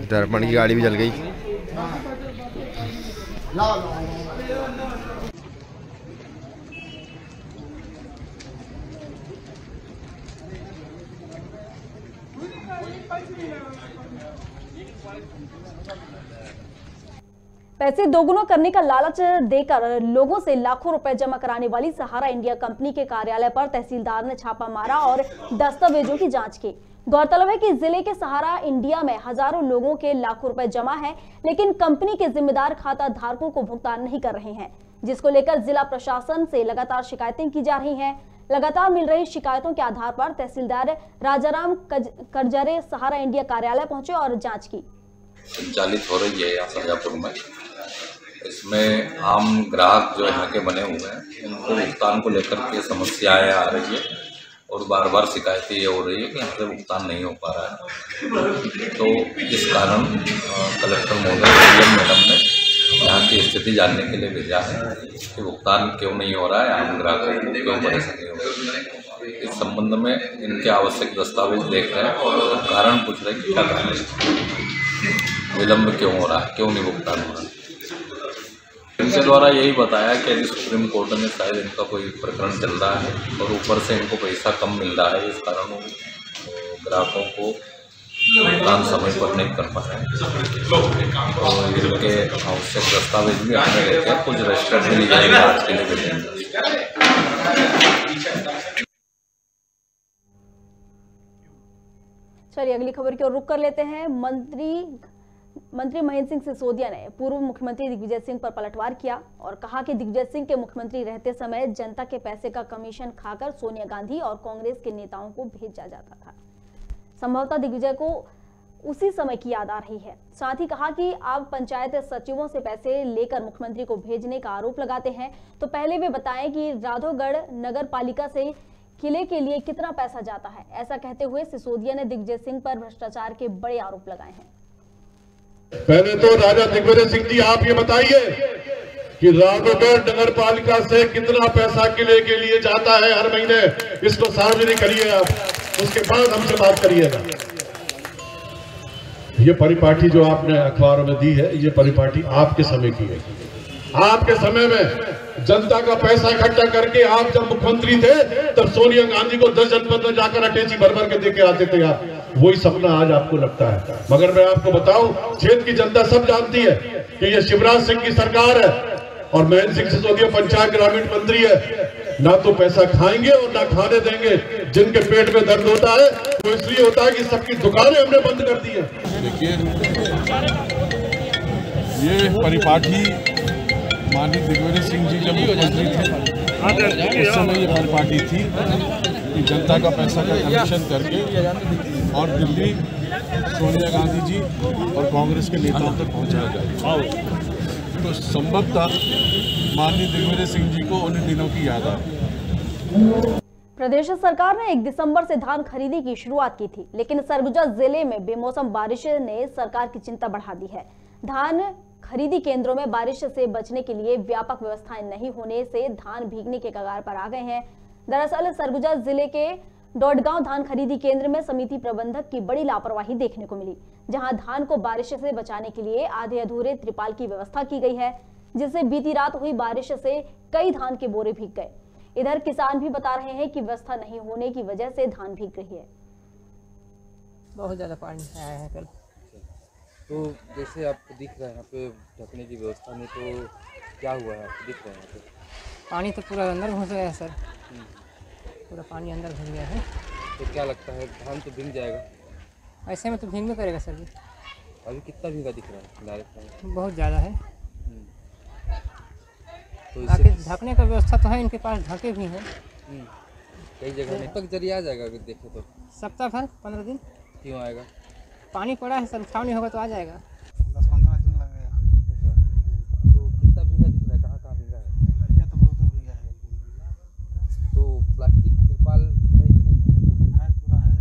दर्पण की गाड़ी भी जल गई। पैसे दोगुना करने का लालच देकर लोगों से लाखों रुपए जमा कराने वाली सहारा इंडिया कंपनी के कार्यालय पर तहसीलदार ने छापा मारा और दस्तावेजों की जांच की। गौरतलब है कि जिले के सहारा इंडिया में हजारों लोगों के लाखों रुपए जमा है, लेकिन कंपनी के जिम्मेदार खाता धारकों को भुगतान नहीं कर रहे हैं, जिसको लेकर जिला प्रशासन से लगातार शिकायतें की जा रही हैं। लगातार मिल रही शिकायतों के आधार पर तहसीलदार राजाराम करजरे सहारा इंडिया कार्यालय पहुंचे और जांच की। संचालित हो रही है यहाँ शाहजहाँपुर में। इसमें आम ग्राहक जो यहाँ के बने हुए हैं उनको भुगतान को लेकर के समस्याएं आ रही है और बार बार शिकायतें ये हो रही है कि यहाँ से भुगतान नहीं हो पा रहा है। तो इस कारण कलेक्टर महोदय मैडम ने यहाँ की स्थिति जानने के लिए भेजा है कि भुगतान क्यों नहीं हो रहा है, आम ग्राहकों को क्यों परेशानी हो रही है। इस संबंध में इनके आवश्यक दस्तावेज देख रहे हैं और कारण पूछ रहे हैं कि क्या कारण है, विलम्ब क्यों हो रहा है, क्यों नहीं भुगतान हो रहा है। इनके द्वारा यही बताया कि अभी सुप्रीम कोर्ट में शायद इनका कोई प्रकरण चल रहा है और ऊपर से इनको पैसा कम मिल रहा है, इस कारण वो ग्राहकों को भुगतान समय पर नहीं कर पा रहे हैं। तो इनके आवश्यक दस्तावेज भी हमने देखे हैं, कुछ रजिस्टर्ड मिल जाएंगे आज के लिए भेजेंगे। चलिए अगली खबर की ओर रुख कर लेते हैं। मंत्री महेंद्र सिंह सिसोदिया ने पूर्व मुख्यमंत्री दिग्विजय सिंह पर पलटवार किया और कहा कि दिग्विजय सिंह के मुख्यमंत्री रहते समय जनता के पैसे का कमीशन खाकर सोनिया गांधी और कांग्रेस के नेताओं को भेजा जाता था। संभवतः दिग्विजय को उसी समय की याद आ रही है। साथ ही कहा कि आप पंचायत सचिवों से पैसे लेकर मुख्यमंत्री को भेजने का आरोप लगाते हैं, तो पहले वे बताएं कि राघवगढ़ नगर पालिका से किले के लिए कितना पैसा जाता है। ऐसा कहते हुए सिसोदिया ने दिग्विजय सिंह पर भ्रष्टाचार के बड़े आरोप लगाए हैं। पहले तो राजा दिग्विजय सिंह जी आप ये बताइए कि राघवगढ़ नगर पालिका से कितना पैसा किले के लिए जाता है हर महीने, इसको सार्वजनिक करिए आप, उसके बाद हमसे बात करिएगा। ये परिपाटी जो आपने अखबारों में दी है, ये परिपाटी आपके समय की है। आपके समय में जनता का पैसा इकट्ठा करके आप जब मुख्यमंत्री थे तब सोनिया गांधी को 10 जनपद में जाकर अटैची भर भर के देके आते थे आप। वही सपना आज आपको लगता है। मगर मैं आपको बताऊं, क्षेत्र की जनता सब जानती है कि ये शिवराज सिंह की सरकार है और महेंद्र सिंह सिसोदिया पंचायत ग्रामीण मंत्री है। ना तो पैसा खाएंगे और ना खाने देंगे। जिनके पेट में दर्द होता है वो इसलिए होता है कि सबकी दुकानें हमने बंद कर दी है। देखिए, ये परिपाटी माननीय दिग्विजय सिंह जी जब मुख्यमंत्री थे उस समय ये परिपाटी थी कि जनता का पैसा का कमीशन करके और दिल्ली सोनिया गांधी जी और कांग्रेस के नेताओं तक पहुंचाया जाए। तो संभवतः माननीय दिग्विजय सिंह जी को उन दिनों की याद आ रही। प्रदेश सरकार ने 1 दिसंबर से धान खरीदी की शुरुआत की थी, लेकिन सरगुजा जिले में बेमौसम बारिश ने सरकार की चिंता बढ़ा दी है। धान खरीदी केंद्रों में बारिश से बचने के लिए व्यापक व्यवस्थाएं नहीं होने से धान भीगने के कगार पर आ गए हैं। दरअसल सरगुजा जिले के डोडगांव धान खरीदी केंद्र में समिति प्रबंधक की बड़ी लापरवाही देखने को मिली, जहां धान को बारिश से बचाने के लिए आधे अधूरे त्रिपाल की व्यवस्था की गई है, जिससे बीती रात हुई बारिश से कई धान के बोरे भीग गए। इधर किसान भी बता रहे हैं कि व्यवस्था नहीं होने की वजह से धान भीग रही है। बहुत ज्यादा पानी आया है कल। तो जैसे आपको दिख रहा है यहाँ पे ढकने की व्यवस्था में, तो क्या हुआ है आपको दिख रहा है यहाँ पे? पानी तो पूरा अंदर घुस गया है सर, पूरा पानी अंदर घुस गया है। तो क्या लगता है धान तो भीग जाएगा? ऐसे में तो भीग में करेगा सर जी। अभी कितना भीगा दिख रहा है डायरेक्ट? बहुत ज़्यादा है। तो बाकी ढकने का व्यवस्था तो है, इनके पास ढके भी हैं कई जगह। तक जरिए आ जाएगा अगर देखे तो? सप्ताह भर 15 दिन। क्यों आएगा? पानी पड़ा है सर, छावनी होगा तो आ जाएगा। 10-15 दिन लगेगा। तो कितना भीगा दिख रहा है? कहाँ भीगा है? ये तो बहुत भीगा है। तो प्लास्टिक तिरपाल है कि नहीं? है, पूरा है।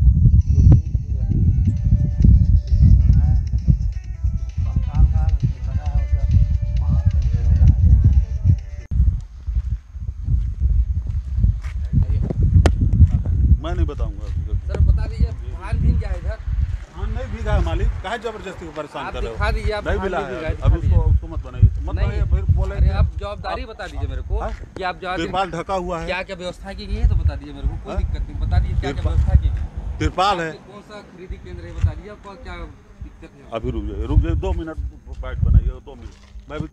काहे जबरदस्ती को परेशान आप कर रहे दिखा दीजिए, हो? आप नहीं मान मिला लीजिए, है, दिखा अब दीजिए। उसको मत बनाइए, मत बनाइए, फिर बोले अरे आप जवाबदारी बता दीजिए मेरे को कि आप तिरपाल ढका हुआ है, क्या क्या व्यवस्था की गई है तो बता दीजिए मेरे को, कोई दिक्कत नहीं, बता दीजिए क्या क्या व्यवस्था की गई है। तिरपाल है। कौन सा खरीदी केंद्र है बता दीजिए, आपको क्या दिक्कत है। अभी रुक जाइए 2 मिनट बाइट बनाइए, 2 मिनट मैं भी।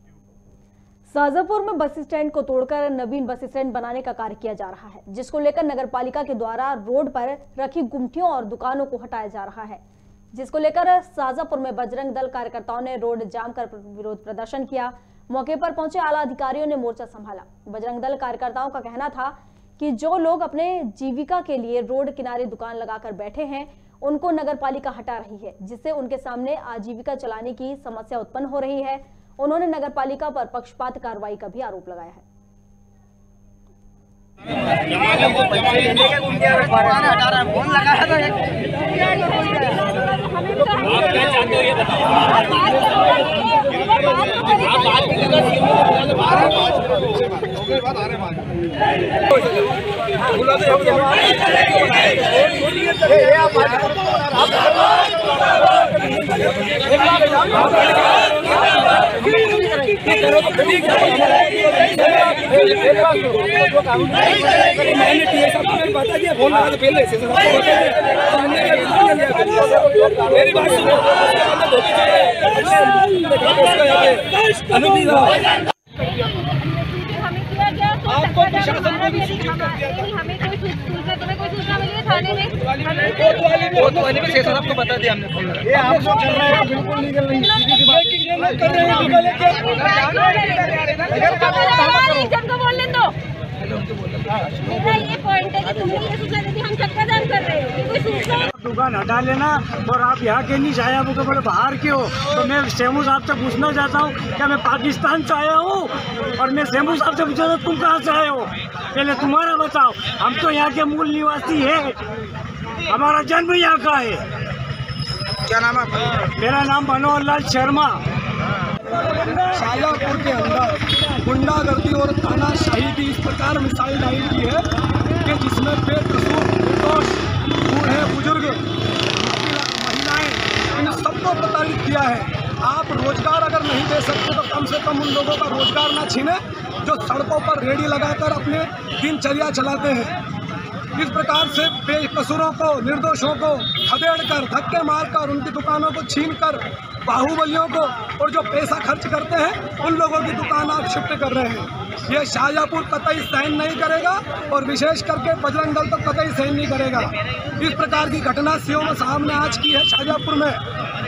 शाहजहाँपुर में बस स्टैंड को तोड़कर नवीन बस स्टैंड बनाने का कार्य किया जा रहा है, जिसको लेकर नगर पालिका के द्वारा रोड पर रखी गुमटियों और दुकानों को हटाया जा रहा है, जिसको लेकर शाहजहाँपुर में बजरंग दल कार्यकर्ताओं ने रोड जाम कर विरोध प्रदर्शन किया। मौके पर पहुंचे आला अधिकारियों ने मोर्चा संभाला। बजरंग दल कार्यकर्ताओं का कहना था कि जो लोग अपने जीविका के लिए रोड किनारे दुकान लगाकर बैठे हैं उनको नगर पालिका हटा रही है, जिससे उनके सामने आजीविका चलाने की समस्या उत्पन्न हो रही है। उन्होंने नगर पालिका पर पक्षपात कार्रवाई का भी आरोप लगाया है। आपको प्रशासन को भी सूचित कर दिया था। हमें कोई सूचना, तुम्हें कोई सूचना मिली है थाने में? कोतवाली में 6 आपको बता दिया हमने फोन लगा। ये आप जो चल रहा है बिल्कुल लीगल नहीं है। सीधी सी बात कर रहे हैं को बोलने दो। मेरा ये पॉइंट है कि तुमने ये सूचना दी थी, हम चक्का जाम कर रहे हैं, कोई सूचना दुकान हटा लेना। और आप यहाँ के नहीं शाहजहाँपुर के बड़े बाहर के हो, तो मैं शैमू साहब से पूछना चाहता हूँ, क्या मैं पाकिस्तान से आया हूँ? और मैं शैमू साहब से पूछा तुम कहाँ से आए हो? पहले तुम्हारा बताओ। हम तो यहाँ के मूल निवासी है, हमारा जन्म यहाँ का है। क्या नाम है? मेरा नाम मनोहर लाल शर्मा। शाहजहाँपुर के अंदर गुंडागर्दी और तानाशाही की इस प्रकार मिसाइल डाली की है कि जिसमें बेकसूर निर्दोष बूढ़े बुजुर्ग महिलाएं इन सबको प्रताड़ित किया है। आप रोजगार अगर नहीं दे सकते तो कम से कम उन लोगों का रोजगार ना छीने जो सड़कों पर रेडी लगाकर अपने दिनचर्या चलाते हैं। इस प्रकार से बेकसूरों को, निर्दोषों को खदेड़कर, धक्के मारकर, उनकी दुकानों को छीनकर, बाहुबलियों को और जो पैसा खर्च करते हैं उन लोगों की दुकान आप शिफ्ट कर रहे हैं। ये शाहजहाँपुर कतई सहन नहीं करेगा और विशेष करके बजरंग दल तो कतई सहन नहीं करेगा। इस प्रकार की घटना सीओ साहब ने आज की है शाहजहाँपुर में।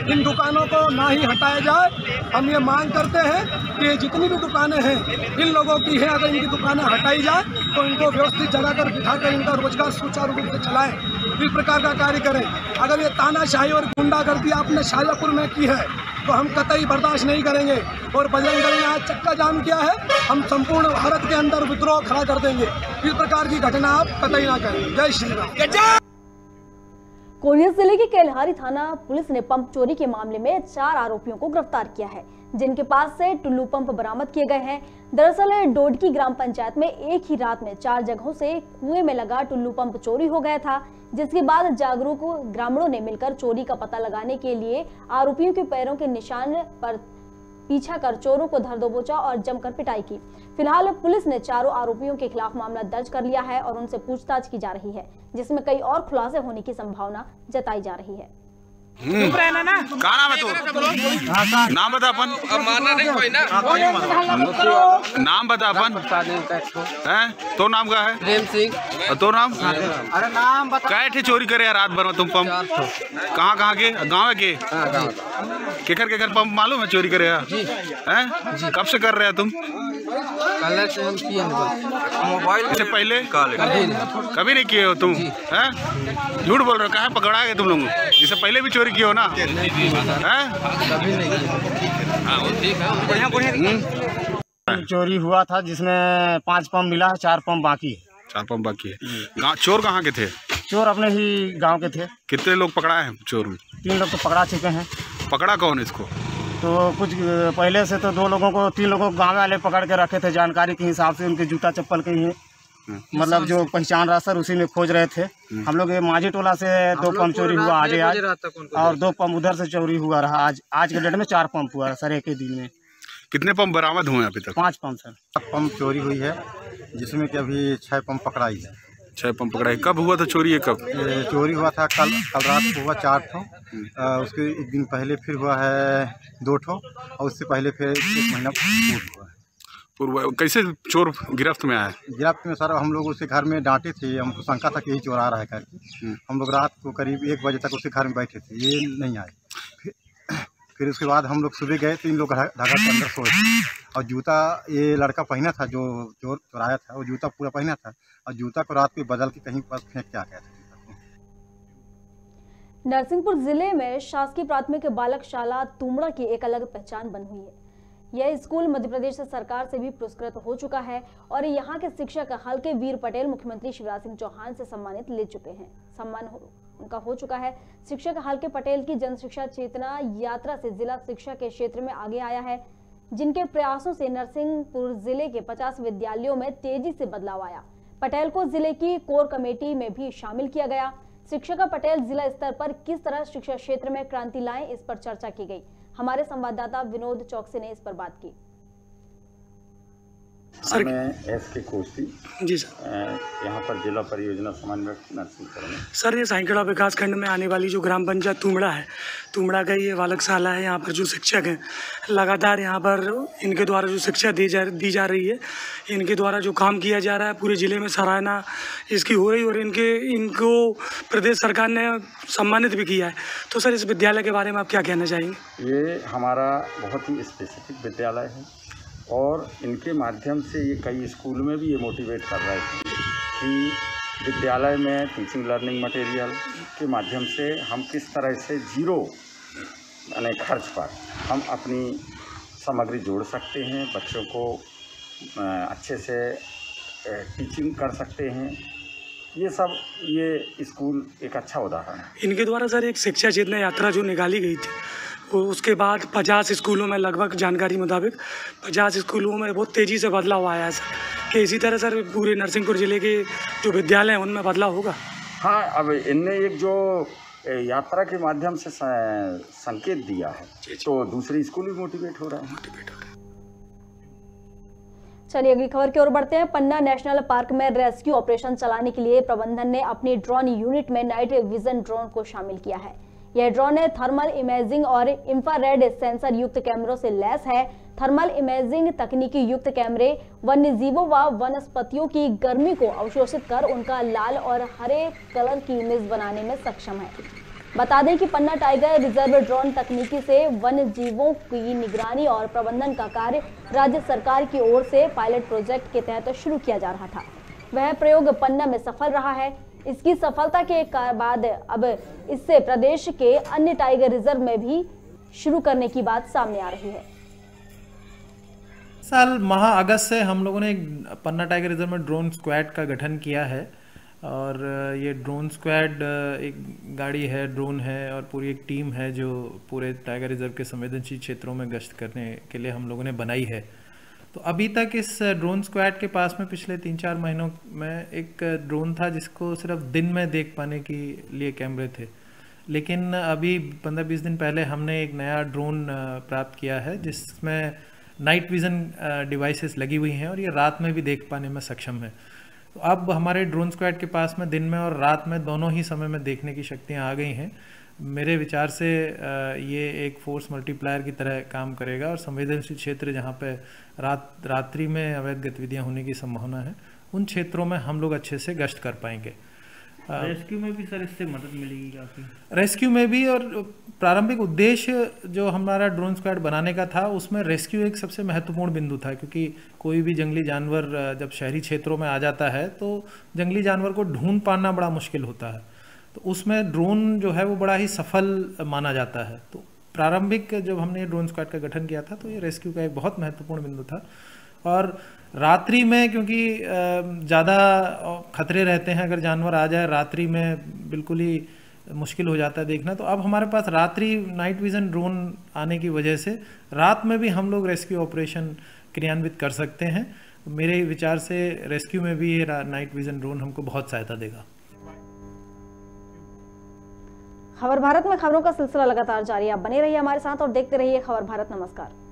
इन दुकानों को ना ही हटाया जाए। हम ये मांग करते हैं कि जितनी भी दुकानें हैं इन लोगों की है, अगर इनकी दुकानें हटाई जाए तो इनको व्यवस्थित जगह कर बिठाकर इनका रोजगार सुचारू रूप से चलाएं। इस प्रकार का कार्य करें। अगर ये तानाशाही और गुंडागर्दी आपने शाहजहाँपुर में की है तो हम कतई बर्दाश्त नहीं करेंगे। और बजरंग दल ने आज चक्का जाम किया है, हम संपूर्ण भारत के अंदर विद्रोह खड़ा कर देंगे। इस प्रकार की घटना आप कतई ना करें। जय श्री राम। कोरिया जिले के केल्हारी थाना पुलिस ने पंप चोरी के मामले में 4 आरोपियों को गिरफ्तार किया है, जिनके पास से टुल्लू पंप बरामद किए गए हैं। दरअसल डोडकी ग्राम पंचायत में एक ही रात में 4 जगहों से कुएं में लगा टुल्लू पंप चोरी हो गया था, जिसके बाद जागरूक ग्रामीणों ने मिलकर चोरी का पता लगाने के लिए आरोपियों के पैरों के निशान पर पीछा कर चोरों को धर दबोचा और जमकर पिटाई की। फिलहाल पुलिस ने चारों आरोपियों के खिलाफ मामला दर्ज कर लिया है और उनसे पूछताछ की जा रही है, जिसमें कई और खुलासे होने की संभावना जताई जा रही है। कहाँ नाम है तू? नाम बता अपन। मारना नहीं कोई ना। नाम बता अपन। हैं? तो नाम का है? प्रेम सिंह। तो नाम? अरे नाम बता। क्या थे चोरी करे रात भर में तुम पंप? कहाँ के? गाँव के? केकर पंप मालूम है चोरी करे? हैं? कब से कर रहे हैं तुम? कल से हम किए मोबाइल से पहले? कभी नहीं किए हो तुम? हैं? झूठ बोल रहे हो। कहाँ पकड़ा गए तुम लोग? इससे पहले भी चोरी की हो ना? चोरी हुआ था जिसमें 5 पंप मिला है, 4 पंप बाकी है। 4 पंप बाकी है। चोर कहाँ के थे? चोर अपने ही गांव के थे। कितने लोग पकड़ा है चोर में? 3 लोग तो पकड़ा चुके हैं। पकड़ा कौन इसको? तो कुछ पहले से तो 2 लोगों को, 3 लोगों को गाँव वाले पकड़ के रखे थे जानकारी के हिसाब से। उनके जूता चप्पल के ही मतलब जो पहचान रहा सर उसी में खोज रहे थे। हम लोग ये माझी टोला से 2 पंप चोरी हुआ आज और 2 पंप उधर से चोरी हुआ रहा। आज के डेट में 4 पंप हुआ सर एक ही दिन में। कितने पंप बरामद हुए अभी तक? 5 पंप सर। 7 पंप चोरी हुई है जिसमें कि अभी 6 पंप पकड़ाई है। 6 पंप पकड़ाई। कब हुआ था चोरी? है कब चोरी हुआ था? कल रात को हुआ 4 ठो। उसके एक दिन पहले फिर हुआ है 2 ठो और उससे पहले फिर 1 महीना हुआ। कैसे चोर गिरफ्त में आया? गिरफ्त में सर हम लोग उसे घर में डांटे थे, हमको शंका था कि यही चोर आ रहा है करके। हम लोग रात को करीब 1 बजे तक उसके घर में बैठे थे, ये नहीं आए। फिर उसके बाद हम लोग सुबह गए तो इन लोग ढका के अंदर सोए थे और जूता ये लड़का पहना था जो चोर चुराया था, वो जूता पूरा पहना था और जूता को रात को बदल के कहीं पर फेंक के आ गया था। नरसिंहपुर जिले में शासकीय प्राथमिक बालक शाला तुमड़ा की एक अलग पहचान बन हुई है। यह स्कूल मध्य प्रदेश सरकार से भी पुरस्कृत हो चुका है और यहाँ के शिक्षक हल्के वीर पटेल मुख्यमंत्री शिवराज सिंह चौहान से सम्मानित ले चुके हैं। सम्मान उनका हो चुका है। शिक्षक हल्के पटेल की जन शिक्षा चेतना यात्रा से जिला शिक्षा के क्षेत्र में आगे आया है, जिनके प्रयासों से नरसिंहपुर जिले के 50 विद्यालयों में तेजी से बदलाव आया। पटेल को जिले की कोर कमेटी में भी शामिल किया गया। शिक्षक पटेल जिला स्तर पर किस तरह शिक्षा क्षेत्र में क्रांति लाएं, इस पर चर्चा की गई। हमारे संवाददाता विनोद चौकसी ने इस पर बात की। मैं एस.के. कोसी जी सर, यहाँ पर जिला परियोजना समन्वयक नरसिंहपुर में। सर ये साइकड़ा विकास खंड में आने वाली जो ग्राम पंचायत तुमड़ा है, तुमड़ा का ये बालकशाला है। यहाँ पर जो शिक्षक हैं लगातार यहाँ पर इनके द्वारा जो शिक्षा दी जा रही है, इनके द्वारा जो काम किया जा रहा है पूरे ज़िले में सराहना इसकी हो रही और इनको प्रदेश सरकार ने सम्मानित भी किया है। तो सर इस विद्यालय के बारे में आप क्या कहना चाहेंगे? ये हमारा बहुत ही स्पेसिफिक विद्यालय है और इनके माध्यम से ये कई स्कूल में भी ये मोटिवेट कर रहे थे कि विद्यालय में टीचिंग लर्निंग मटेरियल के माध्यम से हम किस तरह से जीरो यानी खर्च पर हम अपनी सामग्री जोड़ सकते हैं, बच्चों को अच्छे से टीचिंग कर सकते हैं। ये स्कूल एक अच्छा उदाहरण है। इनके द्वारा सर एक शिक्षा चेतना यात्रा जो निकाली गई थी, उसके बाद 50 स्कूलों में लगभग जानकारी मुताबिक 50 स्कूलों में बहुत तेज़ी से बदलाव आया है सर। कि इसी तरह सर पूरे नरसिंहपुर ज़िले के जो विद्यालय हैं उनमें बदलाव होगा? हाँ, अब इनने एक जो यात्रा के माध्यम से संकेत दिया है तो दूसरे स्कूल भी मोटिवेट हो रहा है। चलिए अगली खबर की ओर बढ़ते हैं। पन्ना नेशनल पार्क में रेस्क्यू ऑपरेशन चलाने के लिए प्रबंधन ने अपनी ड्रोन यूनिट में नाइट विजन ड्रोन को शामिल किया है। यह ड्रोन थर्मल इमेजिंग और इंफ्रारेड सेंसर युक्त कैमरों से लैस है। थर्मल इमेजिंग तकनीकी युक्त कैमरे वन्यजीवों व वनस्पतियों की गर्मी को अवशोषित कर उनका लाल और हरे कलर की इमेज बनाने में सक्षम है। बता दें कि पन्ना टाइगर रिजर्व ड्रोन तकनीकी से वन्य जीवों की निगरानी और प्रबंधन का कार्य राज्य सरकार की ओर से पायलट प्रोजेक्ट के तहत शुरू किया जा रहा था। वह प्रयोग पन्ना में सफल रहा है। इसकी सफलता के बाद अब इससे प्रदेश के अन्य टाइगर रिजर्व में भी शुरू करने की बात सामने आ रही है। साल अगस्त से हम लोगों ने एक पन्ना टाइगर रिजर्व में ड्रोन स्क्वाड का गठन किया है और ये ड्रोन स्क्वाड एक गाड़ी है, ड्रोन है और पूरी एक टीम है जो पूरे टाइगर रिजर्व के संवेदनशील क्षेत्रों में गश्त करने के लिए हम लोगों ने बनाई है। तो अभी तक इस ड्रोन स्क्वाड के पास में पिछले 3-4 महीनों में एक ड्रोन था जिसको सिर्फ दिन में देख पाने के लिए कैमरे थे, लेकिन अभी 15-20 दिन पहले हमने एक नया ड्रोन प्राप्त किया है जिसमें नाइट विज़न डिवाइसेस लगी हुई हैं और ये रात में भी देख पाने में सक्षम है। तो अब हमारे ड्रोन स्क्वाड के पास में दिन में और रात में दोनों ही समय में देखने की शक्तियाँ आ गई हैं। मेरे विचार से ये एक फोर्स मल्टीप्लायर की तरह काम करेगा और संवेदनशील क्षेत्र जहाँ पे रात्रि में अवैध गतिविधियाँ होने की संभावना है उन क्षेत्रों में हम लोग अच्छे से गश्त कर पाएंगे। रेस्क्यू में भी सर इससे मदद मिलेगी काफ़ी? रेस्क्यू में भी, और प्रारंभिक उद्देश्य जो हमारा ड्रोन स्क्वाड बनाने का था उसमें रेस्क्यू एक सबसे महत्वपूर्ण बिंदु था, क्योंकि कोई भी जंगली जानवर जब शहरी क्षेत्रों में आ जाता है तो जंगली जानवर को ढूंढ पाना बड़ा मुश्किल होता है, तो उसमें ड्रोन जो है वो बड़ा ही सफल माना जाता है। तो प्रारंभिक जब हमने ड्रोन स्क्वाड का गठन किया था तो ये रेस्क्यू का एक बहुत महत्वपूर्ण बिंदु था। और रात्रि में क्योंकि ज़्यादा खतरे रहते हैं, अगर जानवर आ जाए रात्रि में बिल्कुल ही मुश्किल हो जाता है देखना, तो अब हमारे पास रात्रि नाइट विज़न ड्रोन आने की वजह से रात में भी हम लोग रेस्क्यू ऑपरेशन क्रियान्वित कर सकते हैं। मेरे विचार से रेस्क्यू में भी ये नाइट विजन ड्रोन हमको बहुत सहायता देगा। खबर भारत में खबरों का सिलसिला लगातार जारी है। आप बने रहिए हमारे साथ और देखते रहिए खबर भारत। नमस्कार।